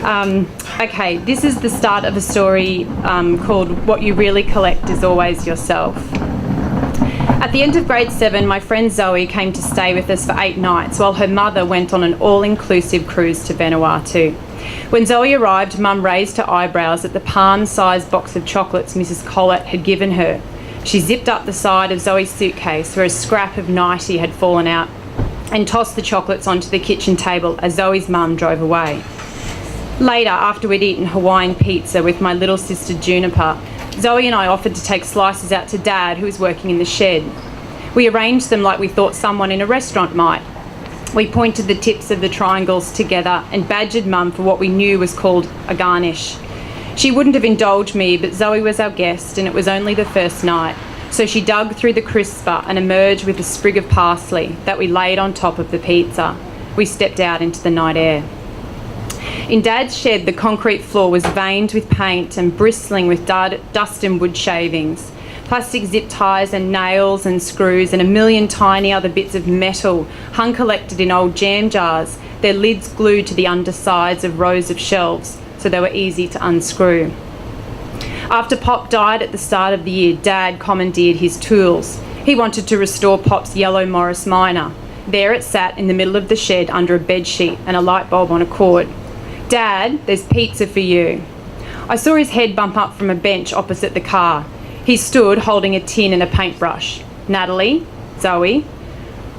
Okay, this is the start of a story called What You Really Collect Is Always Yourself. At the end of grade 7, my friend Zoe came to stay with us for 8 nights while her mother went on an all-inclusive cruise to Vanuatu. When Zoe arrived, Mum raised her eyebrows at the palm-sized box of chocolates Mrs. Collett had given her. She zipped up the side of Zoe's suitcase where a scrap of nightie had fallen out and tossed the chocolates onto the kitchen table as Zoe's mum drove away. Later, after we'd eaten Hawaiian pizza with my little sister Juniper, Zoe and I offered to take slices out to Dad, who was working in the shed. We arranged them like we thought someone in a restaurant might. We pointed the tips of the triangles together and badgered Mum for what we knew was called a garnish. She wouldn't have indulged me, but Zoe was our guest and it was only the first night, so she dug through the crisper and emerged with a sprig of parsley that we laid on top of the pizza. We stepped out into the night air. In Dad's shed, the concrete floor was veined with paint and bristling with dust and wood shavings. Plastic zip ties and nails and screws and a million tiny other bits of metal hung collected in old jam jars, their lids glued to the undersides of rows of shelves so they were easy to unscrew. After Pop died at the start of the year, Dad commandeered his tools. He wanted to restore Pop's yellow Morris Minor. There it sat in the middle of the shed under a bedsheet and a light bulb on a cord. "Dad, there's pizza for you." I saw his head bump up from a bench opposite the car. He stood holding a tin and a paintbrush. "Natalie? Zoe?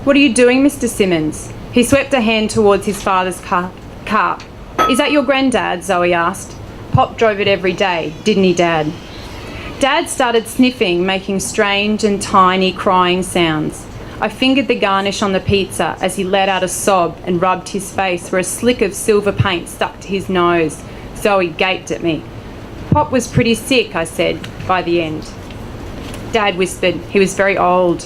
What are you doing, Mr. Simmons?" He swept a hand towards his father's car. "Is that your granddad?" Zoe asked. "Pop drove it every day, didn't he, Dad?" Dad started sniffing, making strange and tiny crying sounds. I fingered the garnish on the pizza as he let out a sob and rubbed his face where a slick of silver paint stuck to his nose. Zoe gaped at me. "Pop was pretty sick," I said, by the end. Dad whispered. He was very old.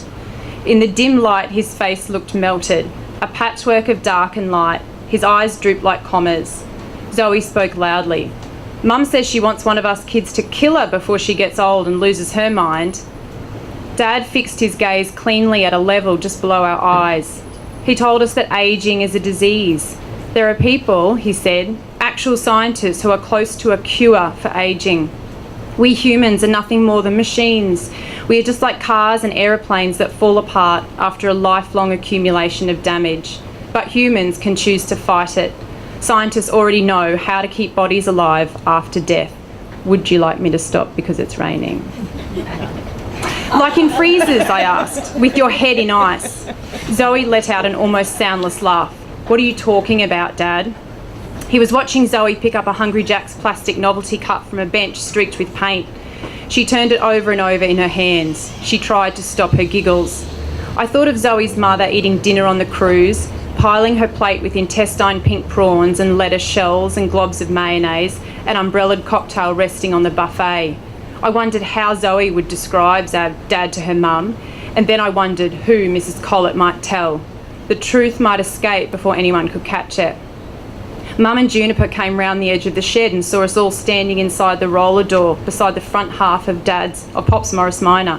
In the dim light, his face looked melted, a patchwork of dark and light. His eyes drooped like commas. Zoe spoke loudly. "Mum says she wants one of us kids to kill her before she gets old and loses her mind." Dad fixed his gaze cleanly at a level just below our eyes. He told us that ageing is a disease. There are people, he said, actual scientists who are close to a cure for ageing. We humans are nothing more than machines. We are just like cars and aeroplanes that fall apart after a lifelong accumulation of damage. But humans can choose to fight it. Scientists already know how to keep bodies alive after death. Would you like me to stop because it's raining? "Like in freezers?" I asked, "with your head in ice." Zoe let out an almost soundless laugh. "What are you talking about, Dad?" He was watching Zoe pick up a Hungry Jack's plastic novelty cup from a bench streaked with paint. She turned it over and over in her hands. She tried to stop her giggles. I thought of Zoe's mother eating dinner on the cruise, piling her plate with intestine pink prawns and lettuce shells and globs of mayonnaise, an umbrellaed cocktail resting on the buffet. I wondered how Zoe would describe Dad to her mum, and then I wondered who Mrs. Collett might tell. The truth might escape before anyone could catch it. Mum and Juniper came round the edge of the shed and saw us all standing inside the roller door beside the front half of Pop's Morris Minor.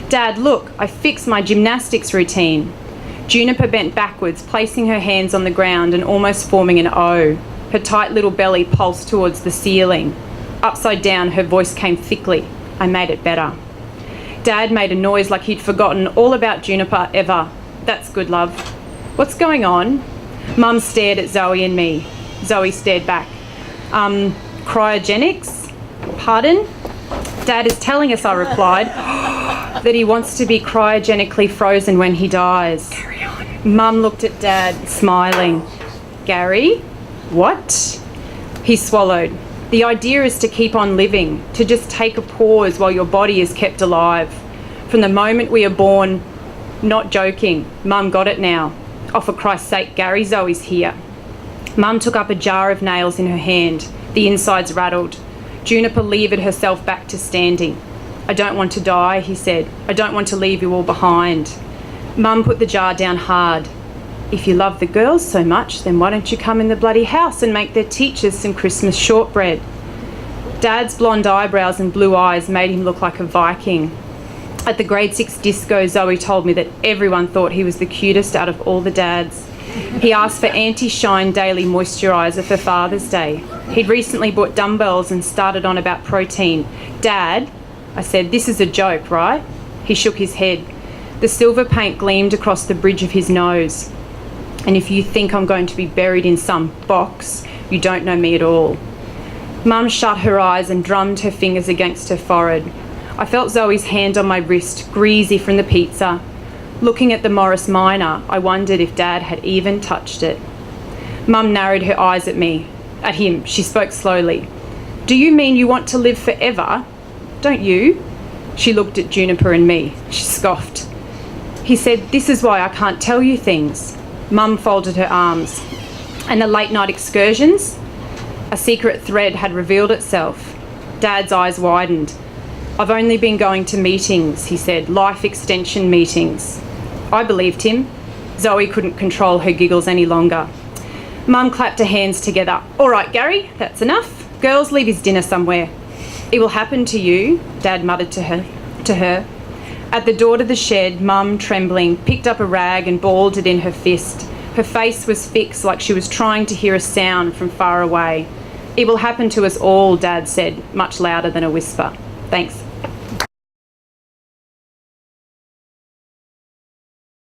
"Dad, look, I fixed my gymnastics routine." Juniper bent backwards, placing her hands on the ground and almost forming an O. Her tight little belly pulsed towards the ceiling. Upside down, her voice came thickly. I made it better. Dad made a noise like he'd forgotten all about Juniper ever. "That's good, love." "What's going on?" Mum stared at Zoe and me. Zoe stared back. Cryogenics? Pardon?" "Dad is telling us," I replied, "that he wants to be cryogenically frozen when he dies." Carry on. Mum looked at Dad, smiling. "Gary? What?" He swallowed. "The idea is to keep on living, to just take a pause while your body is kept alive. From the moment we are born, not joking, Mum got it now. Oh, for Christ's sake, Gary, Zoe's here." Mum took up a jar of nails in her hand. The insides rattled. Juniper levered herself back to standing. "I don't want to die," he said. "I don't want to leave you all behind." Mum put the jar down hard. "If you love the girls so much, then why don't you come in the bloody house and make their teachers some Christmas shortbread?" Dad's blonde eyebrows and blue eyes made him look like a Viking. At the grade 6 disco, Zoe told me that everyone thought he was the cutest out of all the dads. He asked for anti-shine daily moisturiser for Father's Day. He'd recently bought dumbbells and started on about protein. "Dad," I said, "this is a joke, right?" He shook his head. The silver paint gleamed across the bridge of his nose. "And if you think I'm going to be buried in some box, you don't know me at all." Mum shut her eyes and drummed her fingers against her forehead. I felt Zoe's hand on my wrist, greasy from the pizza. Looking at the Morris Minor, I wondered if Dad had even touched it. Mum narrowed her eyes at me, at him. She spoke slowly. "Do you mean you want to live forever? Don't you?" She looked at Juniper and me. She scoffed. He said, "This is why I can't tell you things." Mum folded her arms. "And the late night excursions?" A secret thread had revealed itself. Dad's eyes widened. "I've only been going to meetings," he said, "life extension meetings." I believed him. Zoe couldn't control her giggles any longer. Mum clapped her hands together. "All right, Gary, that's enough. Girls, leave his dinner somewhere." "It will happen to you," Dad muttered to her. At the door to the shed, Mum, trembling, picked up a rag and balled it in her fist. Her face was fixed like she was trying to hear a sound from far away. "It will happen to us all," Dad said, much louder than a whisper. "Thanks."